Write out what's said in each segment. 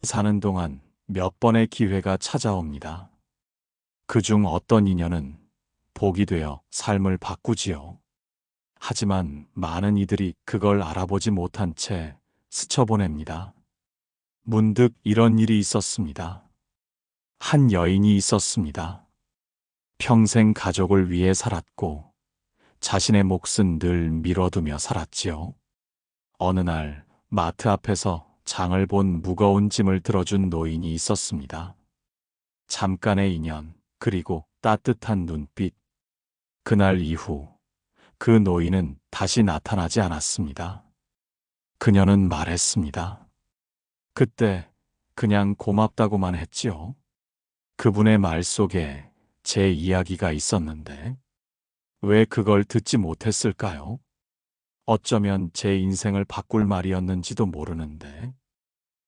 사는 동안 몇 번의 기회가 찾아옵니다. 그중 어떤 인연은 복이 되어 삶을 바꾸지요. 하지만 많은 이들이 그걸 알아보지 못한 채 스쳐보냅니다. 문득 이런 일이 있었습니다. 한 여인이 있었습니다. 평생 가족을 위해 살았고 자신의 몫은 늘 미뤄두며 살았지요. 어느 날 마트 앞에서 장을 본 무거운 짐을 들어준 노인이 있었습니다. 잠깐의 인연, 그리고 따뜻한 눈빛. 그날 이후 그 노인은 다시 나타나지 않았습니다. 그녀는 말했습니다. 그때 그냥 고맙다고만 했지요. 그분의 말 속에 제 이야기가 있었는데 왜 그걸 듣지 못했을까요? 어쩌면 제 인생을 바꿀 말이었는지도 모르는데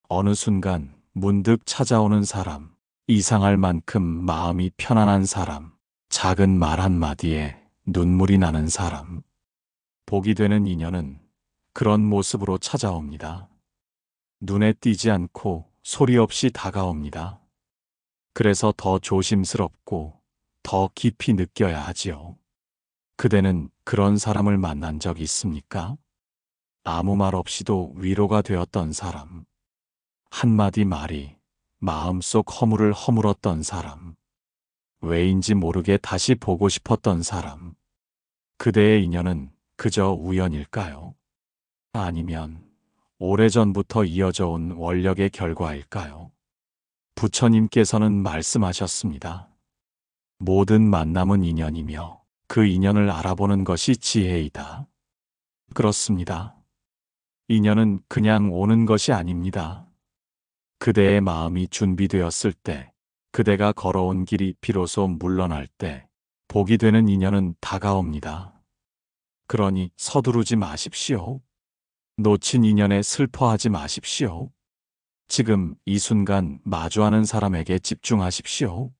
어느 순간 문득 찾아오는 사람, 이상할 만큼 마음이 편안한 사람, 작은 말 한마디에 눈물이 나는 사람. 복이 되는 인연은 그런 모습으로 찾아옵니다. 눈에 띄지 않고 소리 없이 다가옵니다. 그래서 더 조심스럽고 더 깊이 느껴야 하지요. 그대는 그런 사람을 만난 적 있습니까? 아무 말 없이도 위로가 되었던 사람. 한마디 말이 마음속 허물을 허물었던 사람. 왜인지 모르게 다시 보고 싶었던 사람. 그대의 인연은 그저 우연일까요? 아니면 오래전부터 이어져 온 원력의 결과일까요? 부처님께서는 말씀하셨습니다. 모든 만남은 인연이며 그 인연을 알아보는 것이 지혜이다. 그렇습니다. 인연은 그냥 오는 것이 아닙니다. 그대의 마음이 준비되었을 때, 그대가 걸어온 길이 비로소 물러날 때, 복이 되는 인연은 다가옵니다. 그러니 서두르지 마십시오. 놓친 인연에 슬퍼하지 마십시오. 지금 이 순간 마주하는 사람에게 집중하십시오.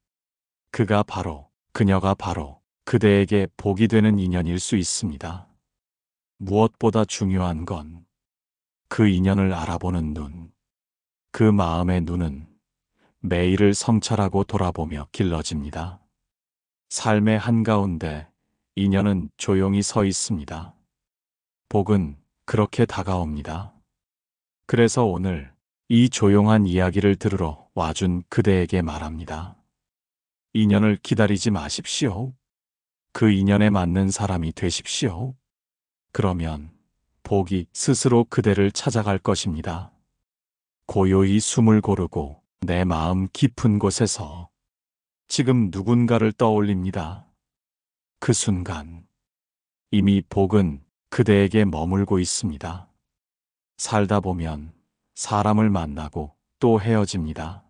그녀가 바로 그대에게 복이 되는 인연일 수 있습니다. 무엇보다 중요한 건 그 인연을 알아보는 눈, 그 마음의 눈은 매일을 성찰하고 돌아보며 길러집니다. 삶의 한가운데 인연은 조용히 서 있습니다. 복은 그렇게 다가옵니다. 그래서 오늘 이 조용한 이야기를 들으러 와준 그대에게 말합니다. 인연을 기다리지 마십시오. 그 인연에 맞는 사람이 되십시오. 그러면 복이 스스로 그대를 찾아갈 것입니다. 고요히 숨을 고르고 내 마음 깊은 곳에서 지금 누군가를 떠올립니다. 그 순간 이미 복은 그대에게 머물고 있습니다. 살다 보면 사람을 만나고 또 헤어집니다.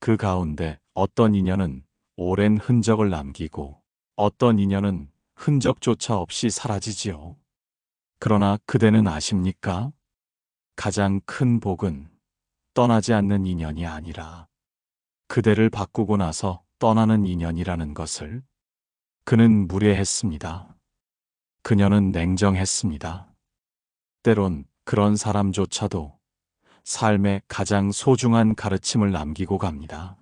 그 가운데 어떤 인연은 오랜 흔적을 남기고 어떤 인연은 흔적조차 없이 사라지지요. 그러나 그대는 아십니까? 가장 큰 복은 떠나지 않는 인연이 아니라 그대를 바꾸고 나서 떠나는 인연이라는 것을. 그는 무례했습니다. 그녀는 냉정했습니다. 때론 그런 사람조차도 삶의 가장 소중한 가르침을 남기고 갑니다.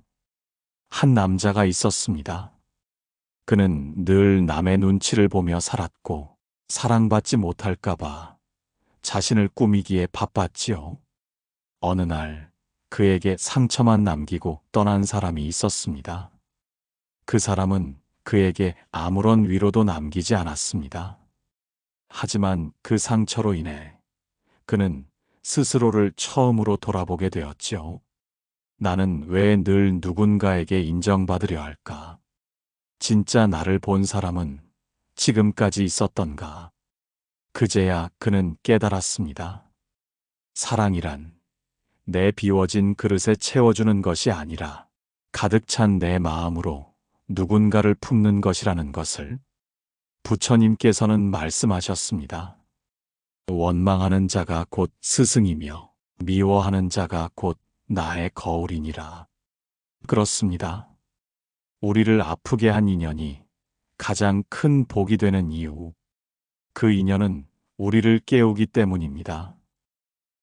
한 남자가 있었습니다. 그는 늘 남의 눈치를 보며 살았고 사랑받지 못할까봐 자신을 꾸미기에 바빴지요. 어느 날 그에게 상처만 남기고 떠난 사람이 있었습니다. 그 사람은 그에게 아무런 위로도 남기지 않았습니다. 하지만 그 상처로 인해 그는 스스로를 처음으로 돌아보게 되었지요. 나는 왜 늘 누군가에게 인정받으려 할까? 진짜 나를 본 사람은 지금까지 있었던가? 그제야 그는 깨달았습니다. 사랑이란 내 비워진 그릇에 채워주는 것이 아니라 가득 찬 내 마음으로 누군가를 품는 것이라는 것을. 부처님께서는 말씀하셨습니다. 원망하는 자가 곧 스승이며 미워하는 자가 곧 나의 거울이니라. 그렇습니다. 우리를 아프게 한 인연이 가장 큰 복이 되는 이유, 그 인연은 우리를 깨우기 때문입니다.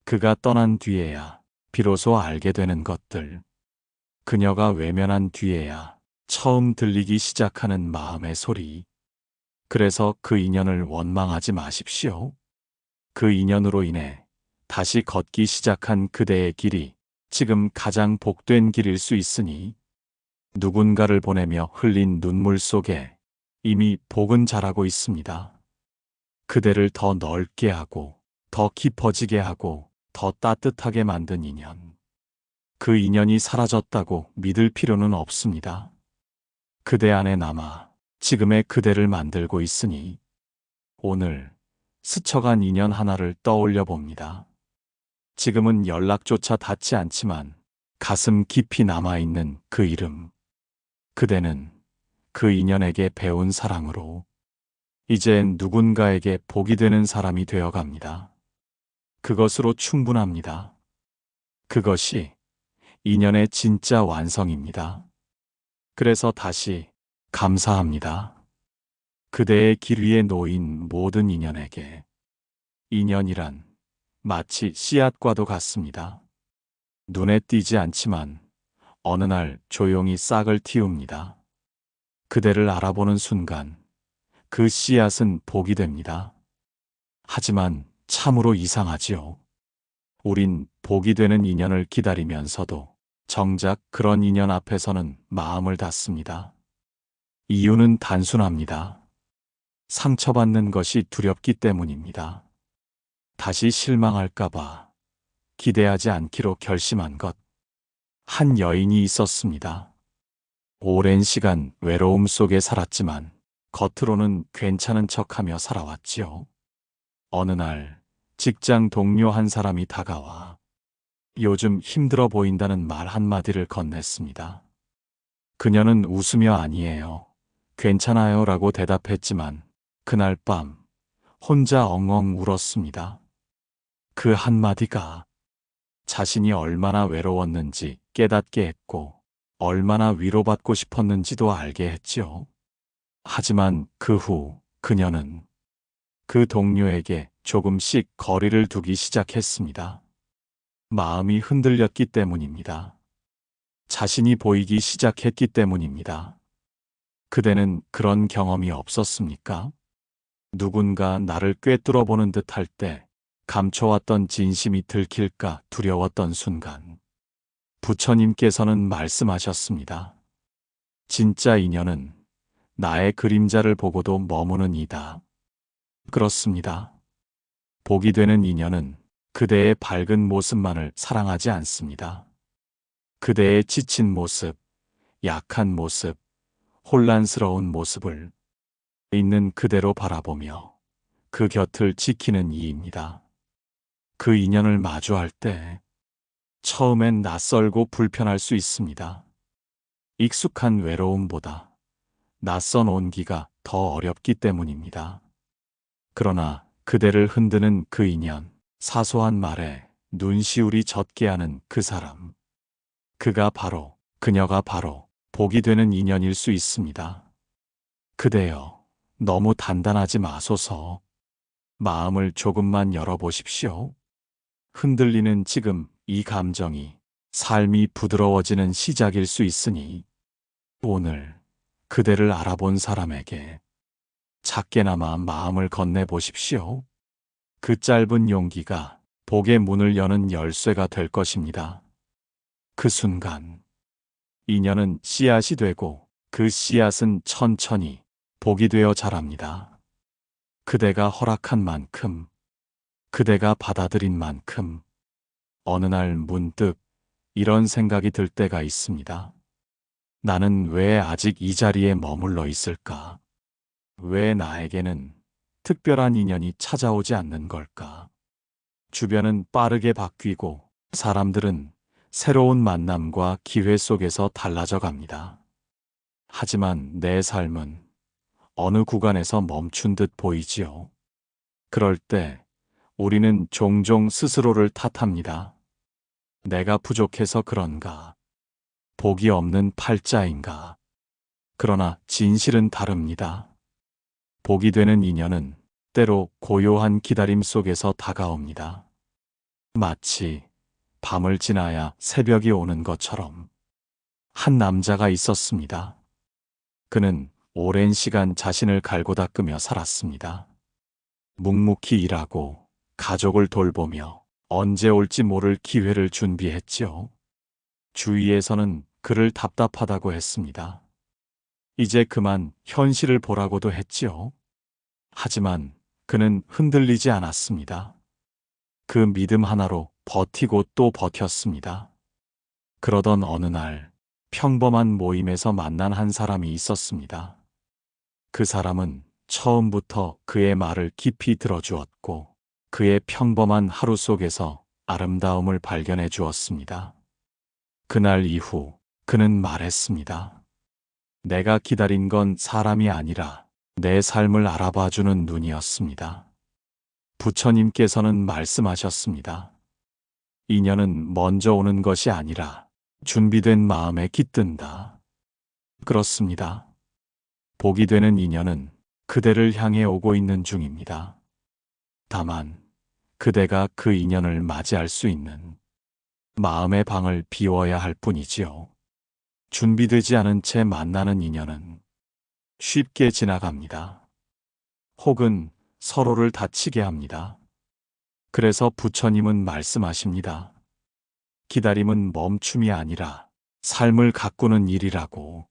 그가 떠난 뒤에야 비로소 알게 되는 것들. 그녀가 외면한 뒤에야 처음 들리기 시작하는 마음의 소리. 그래서 그 인연을 원망하지 마십시오. 그 인연으로 인해 다시 걷기 시작한 그대의 길이 지금 가장 복된 길일 수 있으니 누군가를 보내며 흘린 눈물 속에 이미 복은 자라고 있습니다. 그대를 더 넓게 하고 더 깊어지게 하고 더 따뜻하게 만든 인연. 그 인연이 사라졌다고 믿을 필요는 없습니다. 그대 안에 남아 지금의 그대를 만들고 있으니 오늘 스쳐간 인연 하나를 떠올려 봅니다. 지금은 연락조차 닿지 않지만 가슴 깊이 남아있는 그 이름. 그대는 그 인연에게 배운 사랑으로 이젠 누군가에게 복이 되는 사람이 되어 갑니다. 그것으로 충분합니다. 그것이 인연의 진짜 완성입니다. 그래서 다시 감사합니다. 그대의 길 위에 놓인 모든 인연에게. 인연이란 마치 씨앗과도 같습니다. 눈에 띄지 않지만 어느 날 조용히 싹을 틔웁니다. 그대를 알아보는 순간 그 씨앗은 복이 됩니다. 하지만 참으로 이상하지요. 우린 복이 되는 인연을 기다리면서도 정작 그런 인연 앞에서는 마음을 닫습니다. 이유는 단순합니다. 상처받는 것이 두렵기 때문입니다. 다시 실망할까봐 기대하지 않기로 결심한 것. 한 여인이 있었습니다. 오랜 시간 외로움 속에 살았지만 겉으로는 괜찮은 척하며 살아왔지요. 어느 날 직장 동료 한 사람이 다가와 요즘 힘들어 보인다는 말 한마디를 건넸습니다. 그녀는 웃으며 아니에요. 괜찮아요 라고 대답했지만 그날 밤 혼자 엉엉 울었습니다. 그 한마디가 자신이 얼마나 외로웠는지 깨닫게 했고 얼마나 위로받고 싶었는지도 알게 했지요. 하지만 그 후 그녀는 그 동료에게 조금씩 거리를 두기 시작했습니다. 마음이 흔들렸기 때문입니다. 자신이 보이기 시작했기 때문입니다. 그대는 그런 경험이 없었습니까? 누군가 나를 꿰뚫어 보는 듯 할 때 감춰왔던 진심이 들킬까 두려웠던 순간 부처님께서는 말씀하셨습니다. 진짜 인연은 나의 그림자를 보고도 머무는 이다. 그렇습니다. 복이 되는 인연은 그대의 밝은 모습만을 사랑하지 않습니다. 그대의 지친 모습, 약한 모습, 혼란스러운 모습을 있는 그대로 바라보며 그 곁을 지키는 이입니다. 그 인연을 마주할 때 처음엔 낯설고 불편할 수 있습니다. 익숙한 외로움보다 낯선 온기가 더 어렵기 때문입니다. 그러나 그대를 흔드는 그 인연, 사소한 말에 눈시울이 젖게 하는 그 사람. 그녀가 바로 복이 되는 인연일 수 있습니다. 그대여, 너무 단단하지 마소서. 마음을 조금만 열어보십시오. 흔들리는 지금 이 감정이 삶이 부드러워지는 시작일 수 있으니 오늘 그대를 알아본 사람에게 작게나마 마음을 건네보십시오. 그 짧은 용기가 복의 문을 여는 열쇠가 될 것입니다. 그 순간 인연은 씨앗이 되고 그 씨앗은 천천히 복이 되어 자랍니다. 그대가 허락한 만큼, 그대가 받아들인 만큼 어느 날 문득 이런 생각이 들 때가 있습니다. 나는 왜 아직 이 자리에 머물러 있을까? 왜 나에게는 특별한 인연이 찾아오지 않는 걸까? 주변은 빠르게 바뀌고 사람들은 새로운 만남과 기회 속에서 달라져 갑니다. 하지만 내 삶은 어느 구간에서 멈춘 듯 보이지요. 그럴 때 우리는 종종 스스로를 탓합니다. 내가 부족해서 그런가? 복이 없는 팔자인가? 그러나 진실은 다릅니다. 복이 되는 인연은 때로 고요한 기다림 속에서 다가옵니다. 마치 밤을 지나야 새벽이 오는 것처럼 한 남자가 있었습니다. 그는 오랜 시간 자신을 갈고 닦으며 살았습니다. 묵묵히 일하고 가족을 돌보며 언제 올지 모를 기회를 준비했지요. 주위에서는 그를 답답하다고 했습니다. 이제 그만 현실을 보라고도 했지요. 하지만 그는 흔들리지 않았습니다. 그 믿음 하나로 버티고 또 버텼습니다. 그러던 어느 날 평범한 모임에서 만난 한 사람이 있었습니다. 그 사람은 처음부터 그의 말을 깊이 들어주었고 그의 평범한 하루 속에서 아름다움을 발견해 주었습니다. 그날 이후 그는 말했습니다. 내가 기다린 건 사람이 아니라 내 삶을 알아봐주는 눈이었습니다. 부처님께서는 말씀하셨습니다. 인연은 먼저 오는 것이 아니라 준비된 마음에 깃든다. 그렇습니다. 복이 되는 인연은 그대를 향해 오고 있는 중입니다. 다만 그대가 그 인연을 맞이할 수 있는 마음의 방을 비워야 할 뿐이지요. 준비되지 않은 채 만나는 인연은 쉽게 지나갑니다. 혹은 서로를 다치게 합니다. 그래서 부처님은 말씀하십니다. 기다림은 멈춤이 아니라 삶을 가꾸는 일이라고.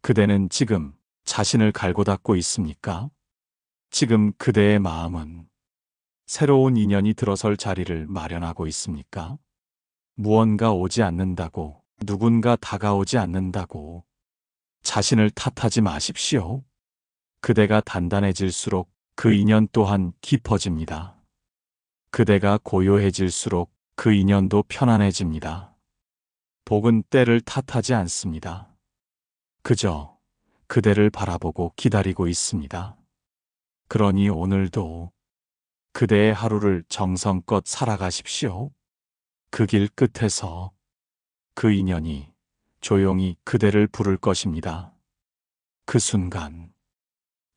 그대는 지금 자신을 갈고 닦고 있습니까? 지금 그대의 마음은 새로운 인연이 들어설 자리를 마련하고 있습니까? 무언가 오지 않는다고, 누군가 다가오지 않는다고 자신을 탓하지 마십시오. 그대가 단단해질수록 그 인연 또한 깊어집니다. 그대가 고요해질수록 그 인연도 편안해집니다. 복은 때를 탓하지 않습니다. 그저 그대를 바라보고 기다리고 있습니다. 그러니 오늘도 그대의 하루를 정성껏 살아가십시오. 그 길 끝에서 그 인연이 조용히 그대를 부를 것입니다. 그 순간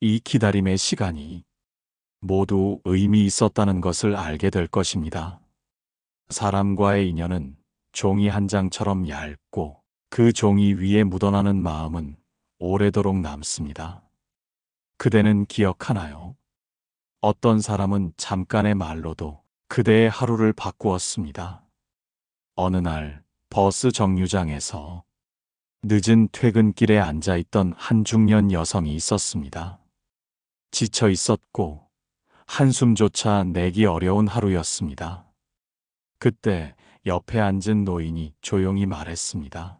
이 기다림의 시간이 모두 의미 있었다는 것을 알게 될 것입니다. 사람과의 인연은 종이 한 장처럼 얇고 그 종이 위에 묻어나는 마음은 오래도록 남습니다. 그대는 기억하나요? 어떤 사람은 잠깐의 말로도 그대의 하루를 바꾸었습니다. 어느 날 버스 정류장에서 늦은 퇴근길에 앉아있던 한 중년 여성이 있었습니다. 지쳐 있었고 한숨조차 내기 어려운 하루였습니다. 그때 옆에 앉은 노인이 조용히 말했습니다.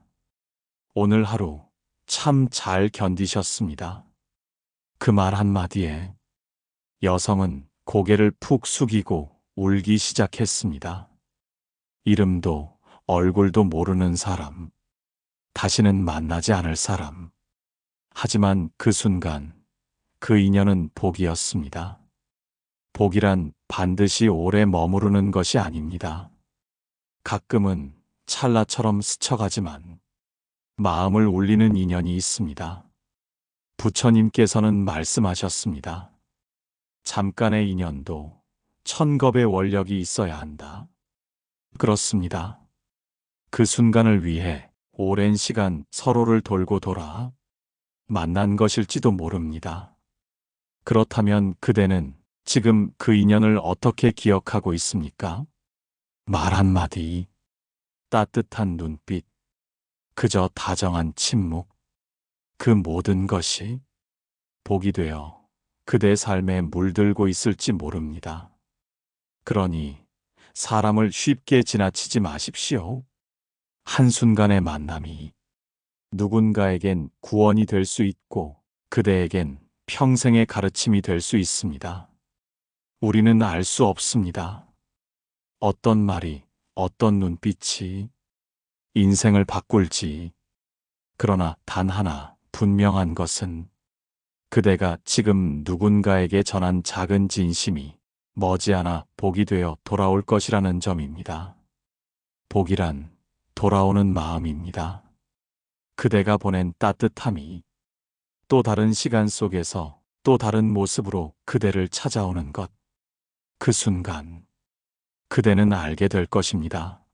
오늘 하루 참 잘 견디셨습니다. 그 말 한마디에 여성은 고개를 푹 숙이고 울기 시작했습니다. 이름도 얼굴도 모르는 사람, 다시는 만나지 않을 사람. 하지만 그 순간 그 인연은 복이었습니다. 복이란 반드시 오래 머무르는 것이 아닙니다. 가끔은 찰나처럼 스쳐가지만 마음을 울리는 인연이 있습니다. 부처님께서는 말씀하셨습니다. 잠깐의 인연도 천겁의 원력이 있어야 한다. 그렇습니다. 그 순간을 위해 오랜 시간 서로를 돌고 돌아 만난 것일지도 모릅니다. 그렇다면 그대는 지금 그 인연을 어떻게 기억하고 있습니까? 말 한마디, 따뜻한 눈빛, 그저 다정한 침묵, 그 모든 것이 복이 되어 그대 삶에 물들고 있을지 모릅니다. 그러니 사람을 쉽게 지나치지 마십시오. 한순간의 만남이 누군가에겐 구원이 될 수 있고 그대에겐 평생의 가르침이 될 수 있습니다. 우리는 알 수 없습니다. 어떤 말이, 어떤 눈빛이 인생을 바꿀지. 그러나 단 하나 분명한 것은 그대가 지금 누군가에게 전한 작은 진심이 머지않아 복이 되어 돌아올 것이라는 점입니다. 복이란 돌아오는 마음입니다. 그대가 보낸 따뜻함이 또 다른 시간 속에서 또 다른 모습으로 그대를 찾아오는 것. 그 순간 그대는 알게 될 것입니다.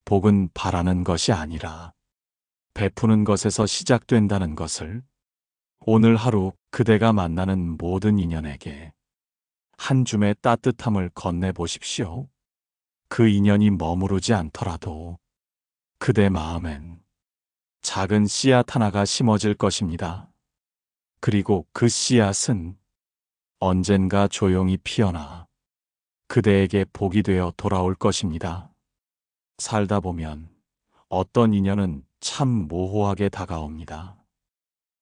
복은 바라는 것이 아니라 베푸는 것에서 시작된다는 것을 오늘 하루 그대가 만나는 모든 인연에게 한 줌의 따뜻함을 건네보십시오. 그 인연이 머무르지 않더라도 그대 마음엔 작은 씨앗 하나가 심어질 것입니다. 그리고 그 씨앗은 언젠가 조용히 피어나 그대에게 복이 되어 돌아올 것입니다. 살다 보면 어떤 인연은 참 모호하게 다가옵니다.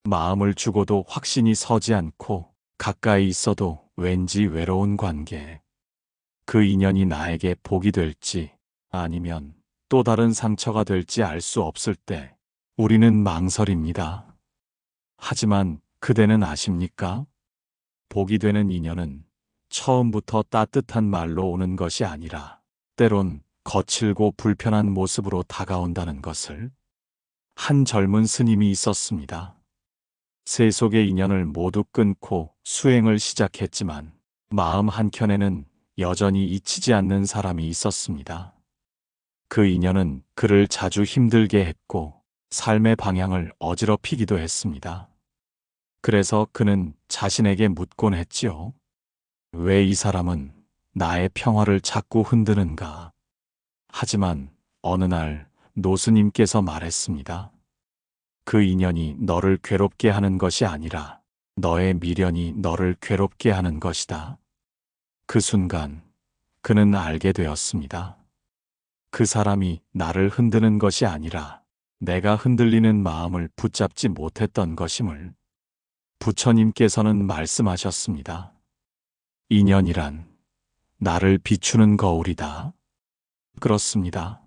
마음을 주고도 확신이 서지 않고 가까이 있어도 왠지 외로운 관계. 그 인연이 나에게 복이 될지 아니면 또 다른 상처가 될지 알 수 없을 때 우리는 망설입니다. 하지만 그대는 아십니까? 복이 되는 인연은 처음부터 따뜻한 말로 오는 것이 아니라 때론 거칠고 불편한 모습으로 다가온다는 것을 한 젊은 스님이 있었습니다. 세속의 인연을 모두 끊고 수행을 시작했지만 마음 한켠에는 여전히 잊히지 않는 사람이 있었습니다. 그 인연은 그를 자주 힘들게 했고 삶의 방향을 어지럽히기도 했습니다. 그래서 그는 자신에게 묻곤 했지요. 왜 이 사람은 나의 평화를 자꾸 흔드는가? 하지만 어느 날 노스님께서 말했습니다. 그 인연이 너를 괴롭게 하는 것이 아니라 너의 미련이 너를 괴롭게 하는 것이다. 그 순간 그는 알게 되었습니다. 그 사람이 나를 흔드는 것이 아니라 내가 흔들리는 마음을 붙잡지 못했던 것임을 부처님께서는 말씀하셨습니다. 인연이란 나를 비추는 거울이다. 그렇습니다.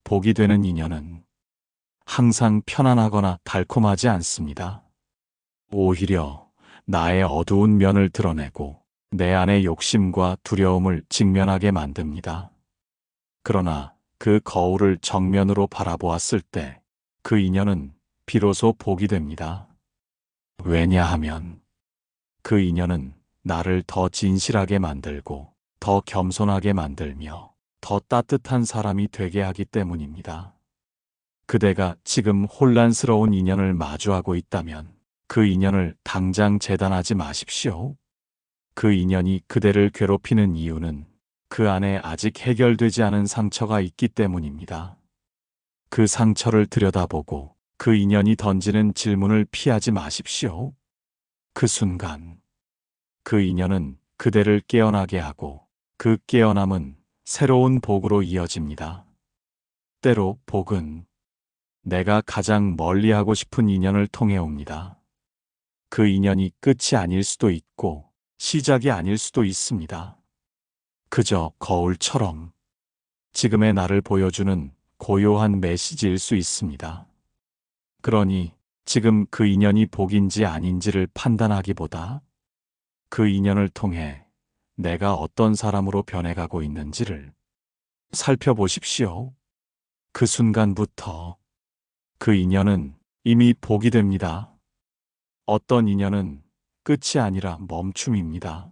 복이 되는 인연은 항상 편안하거나 달콤하지 않습니다. 오히려 나의 어두운 면을 드러내고 내 안의 욕심과 두려움을 직면하게 만듭니다. 그러나 그 거울을 정면으로 바라보았을 때 그 인연은 비로소 복이 됩니다. 왜냐하면 그 인연은 나를 더 진실하게 만들고 더 겸손하게 만들며 더 따뜻한 사람이 되게 하기 때문입니다. 그대가 지금 혼란스러운 인연을 마주하고 있다면 그 인연을 당장 재단하지 마십시오. 그 인연이 그대를 괴롭히는 이유는 그 안에 아직 해결되지 않은 상처가 있기 때문입니다. 그 상처를 들여다보고 그 인연이 던지는 질문을 피하지 마십시오. 그 순간 그 인연은 그대를 깨어나게 하고 그 깨어남은 새로운 복으로 이어집니다. 때로 복은 내가 가장 멀리하고 싶은 인연을 통해 옵니다. 그 인연이 끝이 아닐 수도 있고 시작이 아닐 수도 있습니다. 그저 거울처럼 지금의 나를 보여주는 고요한 메시지일 수 있습니다. 그러니 지금 그 인연이 복인지 아닌지를 판단하기보다 그 인연을 통해 내가 어떤 사람으로 변해가고 있는지를 살펴보십시오. 그 순간부터 그 인연은 이미 복이 됩니다. 어떤 인연은 끝이 아니라 멈춤입니다.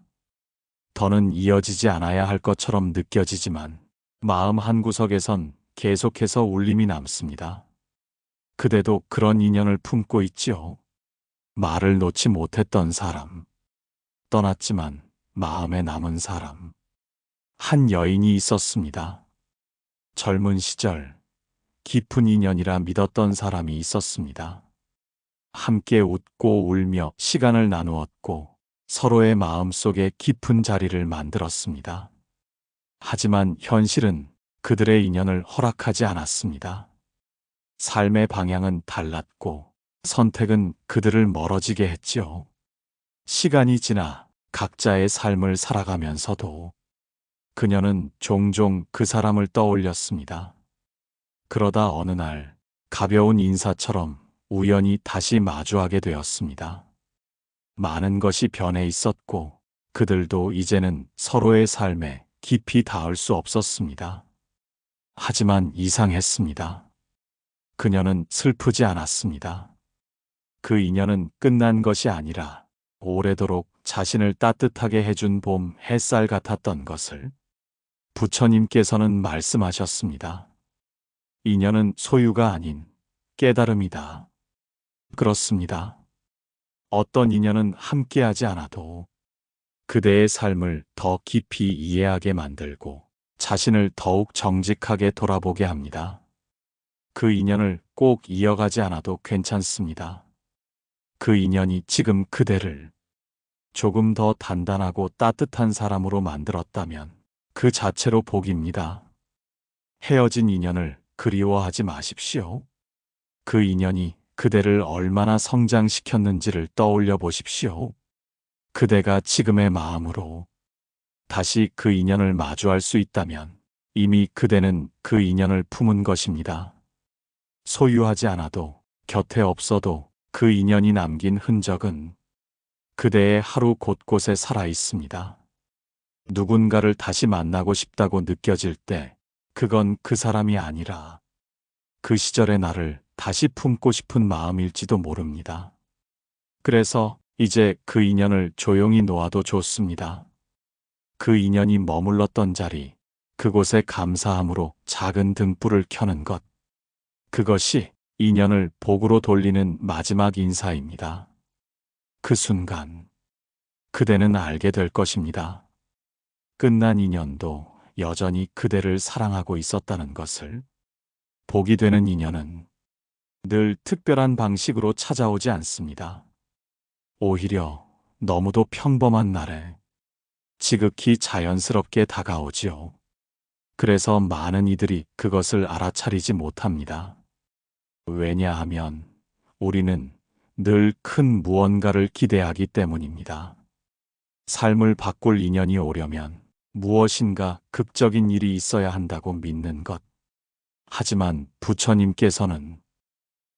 더는 이어지지 않아야 할 것처럼 느껴지지만 마음 한구석에선 계속해서 울림이 남습니다. 그대도 그런 인연을 품고 있지요. 말을 놓지 못했던 사람, 떠났지만 마음에 남은 사람. 한 여인이 있었습니다. 젊은 시절 깊은 인연이라 믿었던 사람이 있었습니다. 함께 웃고 울며 시간을 나누었고 서로의 마음속에 깊은 자리를 만들었습니다. 하지만 현실은 그들의 인연을 허락하지 않았습니다. 삶의 방향은 달랐고 선택은 그들을 멀어지게 했지요. 시간이 지나 각자의 삶을 살아가면서도 그녀는 종종 그 사람을 떠올렸습니다. 그러다 어느 날 가벼운 인사처럼 우연히 다시 마주하게 되었습니다. 많은 것이 변해 있었고 그들도 이제는 서로의 삶에 깊이 닿을 수 없었습니다. 하지만 이상했습니다. 그녀는 슬프지 않았습니다. 그 인연은 끝난 것이 아니라 오래도록 자신을 따뜻하게 해준 봄 햇살 같았던 것을 부처님께서는 말씀하셨습니다. 인연은 소유가 아닌 깨달음이다. 그렇습니다. 어떤 인연은 함께하지 않아도 그대의 삶을 더 깊이 이해하게 만들고 자신을 더욱 정직하게 돌아보게 합니다. 그 인연을 꼭 이어가지 않아도 괜찮습니다. 그 인연이 지금 그대를 조금 더 단단하고 따뜻한 사람으로 만들었다면 그 자체로 복입니다. 헤어진 인연을 그리워하지 마십시오. 그 인연이 그대를 얼마나 성장시켰는지를 떠올려 보십시오. 그대가 지금의 마음으로 다시 그 인연을 마주할 수 있다면 이미 그대는 그 인연을 품은 것입니다. 소유하지 않아도 곁에 없어도 그 인연이 남긴 흔적은 그대의 하루 곳곳에 살아 있습니다. 누군가를 다시 만나고 싶다고 느껴질 때 그건 그 사람이 아니라 그 시절의 나를 다시 품고 싶은 마음일지도 모릅니다. 그래서 이제 그 인연을 조용히 놓아도 좋습니다. 그 인연이 머물렀던 자리, 그곳에 감사함으로 작은 등불을 켜는 것. 그것이 인연을 복으로 돌리는 마지막 인사입니다. 그 순간, 그대는 알게 될 것입니다. 끝난 인연도 여전히 그대를 사랑하고 있었다는 것을. 복이 되는 인연은 늘 특별한 방식으로 찾아오지 않습니다. 오히려 너무도 평범한 날에 지극히 자연스럽게 다가오지요. 그래서 많은 이들이 그것을 알아차리지 못합니다. 왜냐하면 우리는 늘 큰 무언가를 기대하기 때문입니다. 삶을 바꿀 인연이 오려면 무엇인가 극적인 일이 있어야 한다고 믿는 것. 하지만 부처님께서는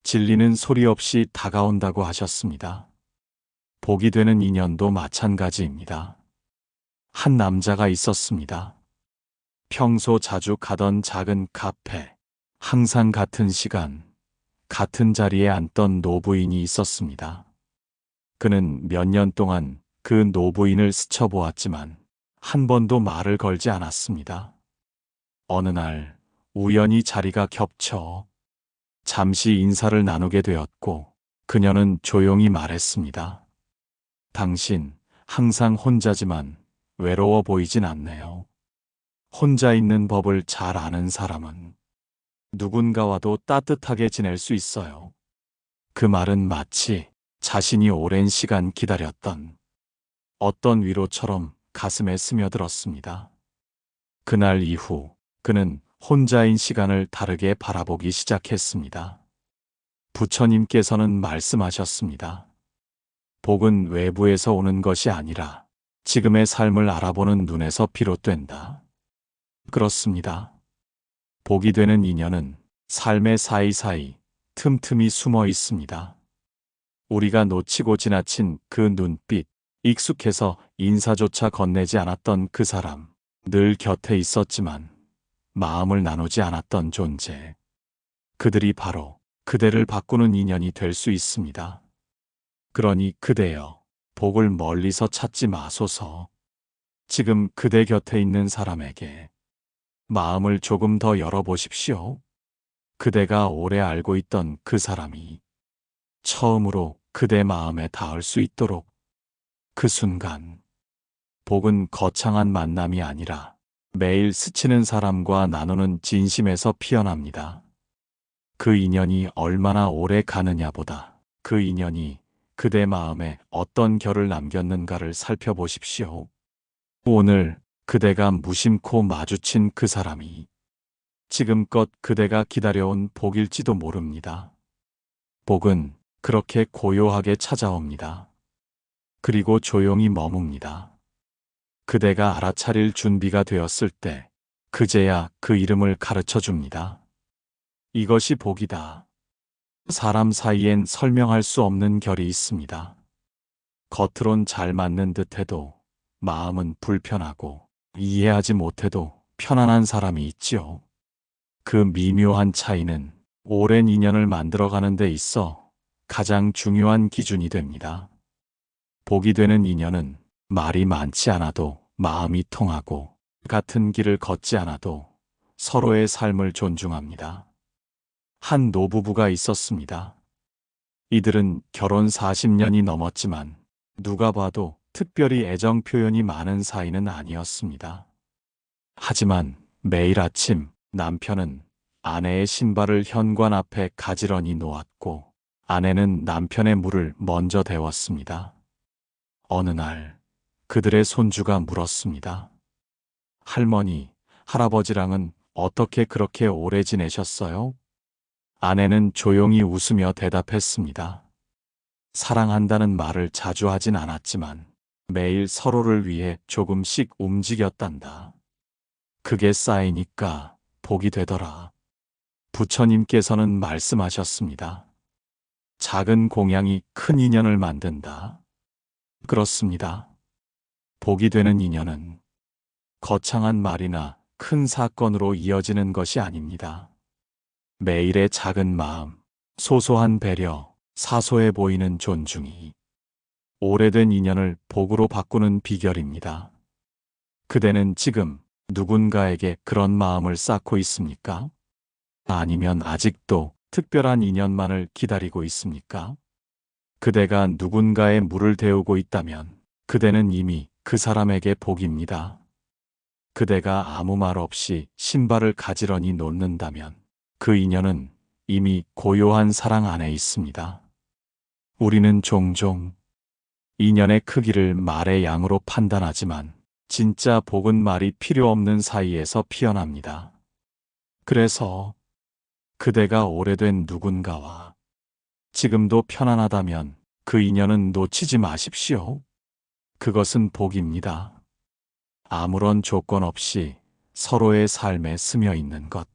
진리는 소리 없이 다가온다고 하셨습니다. 복이 되는 인연도 마찬가지입니다. 한 남자가 있었습니다. 평소 자주 가던 작은 카페, 항상 같은 시간, 같은 자리에 앉던 노부인이 있었습니다. 그는 몇 년 동안 그 노부인을 스쳐보았지만 한 번도 말을 걸지 않았습니다. 어느 날 우연히 자리가 겹쳐 잠시 인사를 나누게 되었고 그녀는 조용히 말했습니다. 당신 항상 혼자지만 외로워 보이진 않네요. 혼자 있는 법을 잘 아는 사람은 누군가와도 따뜻하게 지낼 수 있어요. 그 말은 마치 자신이 오랜 시간 기다렸던 어떤 위로처럼 가슴에 스며들었습니다. 그날 이후 그는 혼자인 시간을 다르게 바라보기 시작했습니다. 부처님께서는 말씀하셨습니다. 복은 외부에서 오는 것이 아니라 지금의 삶을 알아보는 눈에서 비롯된다. 그렇습니다. 복이 되는 인연은 삶의 사이사이 틈틈이 숨어 있습니다. 우리가 놓치고 지나친 그 눈빛, 익숙해서 인사조차 건네지 않았던 그 사람, 늘 곁에 있었지만 마음을 나누지 않았던 존재. 그들이 바로 그대를 바꾸는 인연이 될 수 있습니다. 그러니 그대여, 복을 멀리서 찾지 마소서. 지금 그대 곁에 있는 사람에게 마음을 조금 더 열어보십시오. 그대가 오래 알고 있던 그 사람이 처음으로 그대 마음에 닿을 수 있도록. 그 순간, 복은 거창한 만남이 아니라 매일 스치는 사람과 나누는 진심에서 피어납니다. 그 인연이 얼마나 오래 가느냐보다 그 인연이 그대 마음에 어떤 결을 남겼는가를 살펴보십시오. 오늘 그대가 무심코 마주친 그 사람이 지금껏 그대가 기다려온 복일지도 모릅니다. 복은 그렇게 고요하게 찾아옵니다. 그리고 조용히 머뭅니다. 그대가 알아차릴 준비가 되었을 때 그제야 그 이름을 가르쳐 줍니다. 이것이 복이다. 사람 사이엔 설명할 수 없는 결이 있습니다. 겉으론 잘 맞는 듯해도 마음은 불편하고 이해하지 못해도 편안한 사람이 있지요. 그 미묘한 차이는 오랜 인연을 만들어가는 데 있어 가장 중요한 기준이 됩니다. 복이 되는 인연은 말이 많지 않아도 마음이 통하고 같은 길을 걷지 않아도 서로의 삶을 존중합니다. 한 노부부가 있었습니다. 이들은 결혼 40년이 넘었지만 누가 봐도 특별히 애정 표현이 많은 사이는 아니었습니다. 하지만 매일 아침 남편은 아내의 신발을 현관 앞에 가지런히 놓았고 아내는 남편의 물을 먼저 데웠습니다. 어느 날 그들의 손주가 물었습니다. 할머니, 할아버지랑은 어떻게 그렇게 오래 지내셨어요? 아내는 조용히 웃으며 대답했습니다. 사랑한다는 말을 자주 하진 않았지만 매일 서로를 위해 조금씩 움직였단다. 그게 쌓이니까 복이 되더라. 부처님께서는 말씀하셨습니다. 작은 공양이 큰 인연을 만든다. 그렇습니다. 복이 되는 인연은 거창한 말이나 큰 사건으로 이어지는 것이 아닙니다. 매일의 작은 마음, 소소한 배려, 사소해 보이는 존중이 오래된 인연을 복으로 바꾸는 비결입니다. 그대는 지금 누군가에게 그런 마음을 쌓고 있습니까? 아니면 아직도 특별한 인연만을 기다리고 있습니까? 그대가 누군가의 물을 데우고 있다면 그대는 이미 그 사람에게 복입니다. 그대가 아무 말 없이 신발을 가지런히 놓는다면 그 인연은 이미 고요한 사랑 안에 있습니다. 우리는 종종 인연의 크기를 말의 양으로 판단하지만 진짜 복은 말이 필요 없는 사이에서 피어납니다. 그래서 그대가 오래된 누군가와 지금도 편안하다면 그 인연은 놓치지 마십시오. 그것은 복입니다. 아무런 조건 없이 서로의 삶에 스며 있는 것.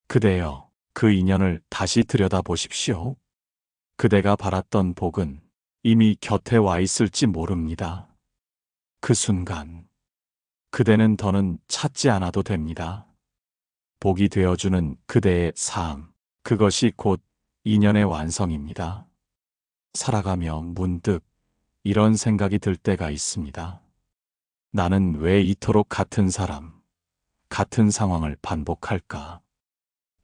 그대여, 그 인연을 다시 들여다보십시오. 그대가 바랐던 복은 이미 곁에 와 있을지 모릅니다. 그 순간, 그대는 더는 찾지 않아도 됩니다. 복이 되어주는 그대의 삶, 그것이 곧 인연의 완성입니다. 살아가며 문득 이런 생각이 들 때가 있습니다. 나는 왜 이토록 같은 사람, 같은 상황을 반복할까?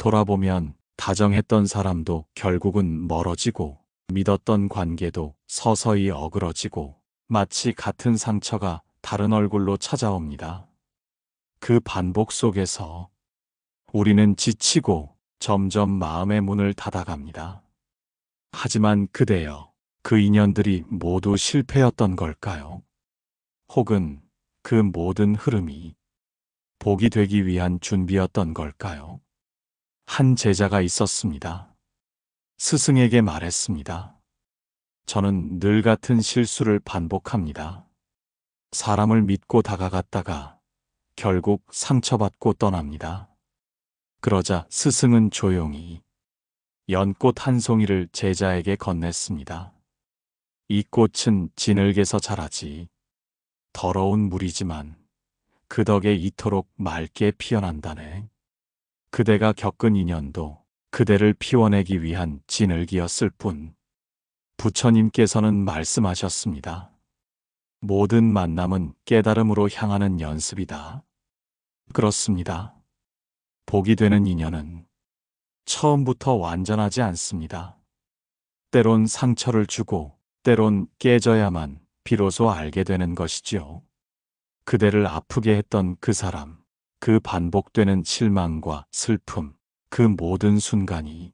돌아보면 다정했던 사람도 결국은 멀어지고 믿었던 관계도 서서히 어그러지고 마치 같은 상처가 다른 얼굴로 찾아옵니다. 그 반복 속에서 우리는 지치고 점점 마음의 문을 닫아갑니다. 하지만 그대여, 그 인연들이 모두 실패였던 걸까요? 혹은 그 모든 흐름이 복이 되기 위한 준비였던 걸까요? 한 제자가 있었습니다. 스승에게 말했습니다. 저는 늘 같은 실수를 반복합니다. 사람을 믿고 다가갔다가 결국 상처받고 떠납니다. 그러자 스승은 조용히 연꽃 한 송이를 제자에게 건넸습니다. 이 꽃은 진흙에서 자라지. 더러운 물이지만 그 덕에 이토록 맑게 피어난다네. 그대가 겪은 인연도 그대를 피워내기 위한 진흙이었을 뿐. 부처님께서는 말씀하셨습니다. 모든 만남은 깨달음으로 향하는 연습이다. 그렇습니다. 복이 되는 인연은 처음부터 완전하지 않습니다. 때론 상처를 주고 때론 깨져야만 비로소 알게 되는 것이지요. 그대를 아프게 했던 그 사람, 그 반복되는 실망과 슬픔, 그 모든 순간이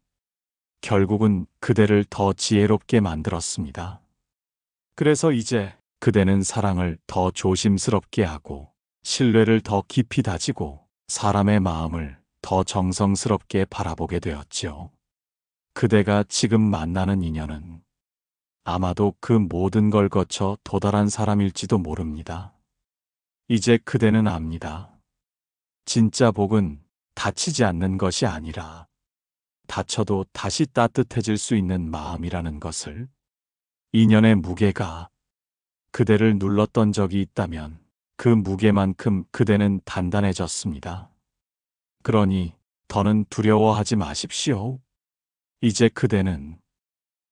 결국은 그대를 더 지혜롭게 만들었습니다. 그래서 이제 그대는 사랑을 더 조심스럽게 하고 신뢰를 더 깊이 다지고 사람의 마음을 더 정성스럽게 바라보게 되었지요. 그대가 지금 만나는 인연은 아마도 그 모든 걸 거쳐 도달한 사람일지도 모릅니다. 이제 그대는 압니다. 진짜 복은 다치지 않는 것이 아니라 다쳐도 다시 따뜻해질 수 있는 마음이라는 것을. 인연의 무게가 그대를 눌렀던 적이 있다면 그 무게만큼 그대는 단단해졌습니다. 그러니 더는 두려워하지 마십시오. 이제 그대는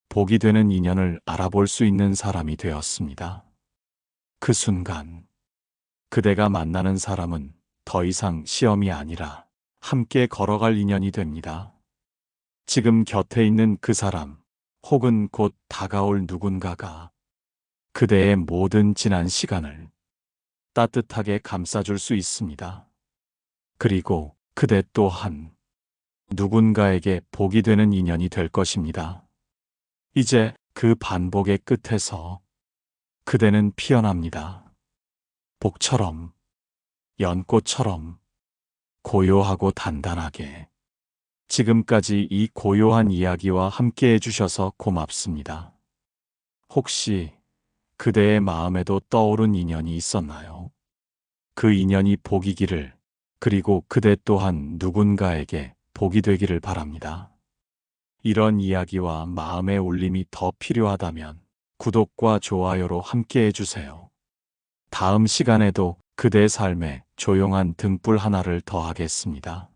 복이 되는 인연을 알아볼 수 있는 사람이 되었습니다. 그 순간 그대가 만나는 사람은 더 이상 시험이 아니라 함께 걸어갈 인연이 됩니다. 지금 곁에 있는 그 사람, 혹은 곧 다가올 누군가가 그대의 모든 지난 시간을 따뜻하게 감싸줄 수 있습니다. 그리고 그대 또한 누군가에게 복이 되는 인연이 될 것입니다. 이제 그 반복의 끝에서 그대는 피어납니다. 복처럼, 연꽃처럼 고요하고 단단하게. 지금까지 이 고요한 이야기와 함께 해주셔서 고맙습니다. 혹시 그대의 마음에도 떠오른 인연이 있었나요? 그 인연이 복이기를, 그리고 그대 또한 누군가에게 복이 되기를 바랍니다. 이런 이야기와 마음의 울림이 더 필요하다면 구독과 좋아요로 함께 해주세요. 다음 시간에도 그대 삶에 조용한 등불 하나를 더하겠습니다.